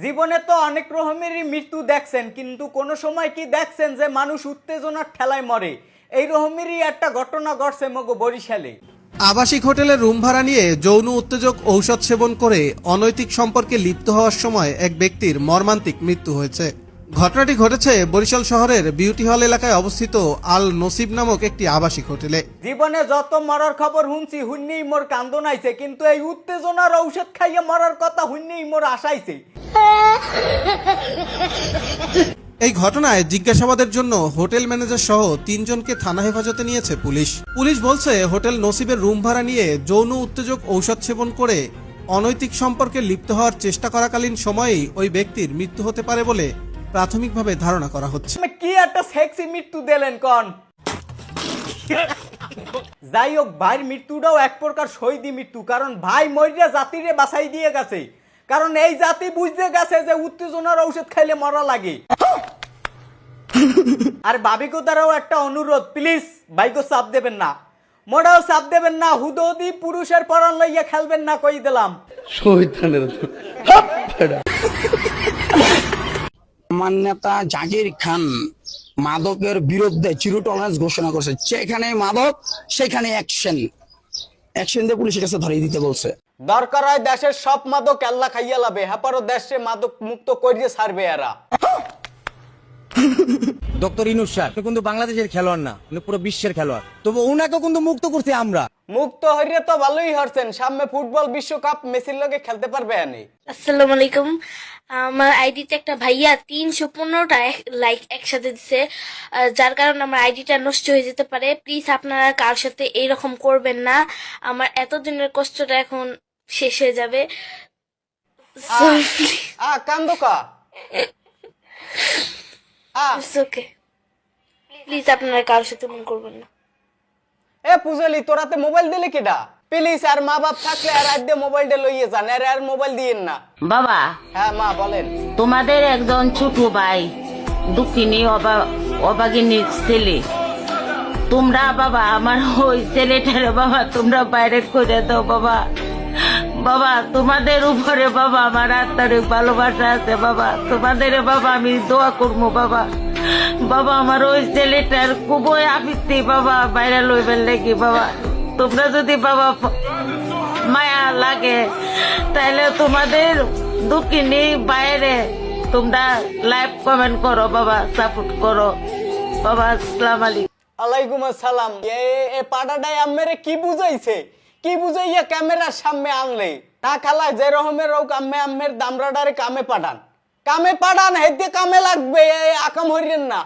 জীবনে তো অনেক রকমেরই মৃত্যু দেখছেন, কিন্তু কোন সময় কি দেখছেন যে মানুষ উত্তেজনার ঠেলায় মরে? এই রকমেরই একটা ঘটনা ঘটছে মগো বরিশালে। আবাসিক হোটেলে রুম ভাড়া নিয়ে যৌন উত্তেজক ঔষধ সেবন করে অনৈতিক সম্পর্কে লিপ্ত হওয়ার সময় এক ব্যক্তির মর্মান্তিক মৃত্যু হয়েছে। ঘটনাটি ঘটেছে বরিশাল শহরের বিউটি হল এলাকায় অবস্থিত আল নসিব নামক একটি আবাসিক হোটেলে। জীবনে যত মরার খবর শুনছি হুন্নেই মোর কান্দন আইছে, কিন্তু এই উত্তেজনার ঔষধ খাইয়ে মরার কথা হুন্নেই মোর আশাইছে। এই ঘটনায় জিজ্ঞাসাবাদের জন্য হোটেল ম্যানেজার সহ ৩ জনকে থানা হেফাজতে নিয়েছে পুলিশ। পুলিশ বলছে হোটেল নসিবের রুম ভাড়া নিয়ে যৌন উত্তেজক ঔষধ সেবন করে অনৈতিক সম্পর্কে লিপ্ত হওয়ার চেষ্টা করাকালীন সময়েই ওই ব্যক্তির মৃত্যু হতে পারে বলে প্রাথমিকভাবে ধারণা করা হচ্ছে। কি একটা সেক্সি মৃত্যু দিলেন কন। যাই হোক, ভাইয়ের মৃত্যুটাও এক প্রকার শহীদি মৃত্যু, কারণ ভাই মরিয়া জাতিরে বাঁচাই দিয়ে গেছে। কারণ এই জাতি বুঝতে গেছে যে উত্তেজনার ঔষধ খাইলে মরা লাগে। আর ভাবিকো দ্বারাও একটা অনুরোধ, প্লিজ ভাইকো চাপ দেবেন না, মোড়াও চাপ দেবেন না, হুদৌদি পুরুষের পরান লইয়া খেলবেন না, কই দিলাম। আমার নেতা জাকির খান মাদকের বিরুদ্ধে জিরো টলারেন্স ঘোষণা করছে। যেখানে মাদক সেখানে অ্যাকশন দিয়ে পুলিশের কাছে ধরিয়ে দিতে বলছে। দরকার হয় দেশের সব মাদক আল্লাহ খাইয়া লাবে, হ্যাপারও দেশে মাদক মুক্ত করিয়ে ছাড়বে এরা। ডক্টর ইনুস স্যার কিন্তু বাংলাদেশের খেলোয়াড় না, উনি পুরো বিশ্বের খেলোয়াড়, তবে উনাকে কিন্তু মুক্ত করছি আমরা। মুক্ত হইরে তো ভালোই হরছেন, সামনে ফুটবল বিশ্বকাপ মেসির লগে খেলতে পারবে আনি। আসসালামু আলাইকুম। আমার আইডিতে একটা ভাইয়া 315টা লাইক একসাথে দিছে, যার কারণে আমার আইডিটা নষ্ট হয়ে যেতে পারে। প্লিজ আপনারা কার সাথে এইরকম করবেন না, আমার এতদিনের কষ্টটা এখন শেষ হয়ে যাবে। কান্দোকা ওকে, প্লিজ আপনারা কার সাথে মন করবেন না। এ পুজলি, তোরাতে মোবাইল দিলে কিডা? প্লিজ, আর মা বাপ থাকলে আর আজ দিয়ে মোবাইলটা লইয়ে যান, আর মোবাইল দিয়েন না। বাবা, হ্যাঁ মা বলেন। তোমাদের একজন ছোট ভাই দুঃখিনী অবাগিনীর ছেলে, তোমরা বাবা আমার ওই ছেলেটারে বাবা তোমরা বাইরে করে দাও বাবা। বাবা তোমাদের উপরে বাবা আমার আত্মারে ভালোবাসা আছে বাবা, তোমাদের বাবা আমি দোয়া করবো বাবা। বাবা আমার ওই ছেলেটার খুবই আবৃত্তি বাবা, বাইরে লইবেন নাকি বাবা। তোমরা যদি বাবা মায়া লাগে তাহলে তোমাদের দুঃখিনী বাইরে তোমরা লাইভ কমেন্ট করো বাবা, সাপোর্ট করো বাবা। আসসালাম আলাইকুম। আলাইকুম আসসালাম। এ পাটাটাই আম্মেরে কি বুঝাইছে? কি বুঝাইয়া ক্যামেরার সামনে আনলে? না খালা যে রকমের হোক আম্মের দামরাডারে কামে পাঠান, হেতে কামে লাগবে, আকাম হইরেন না।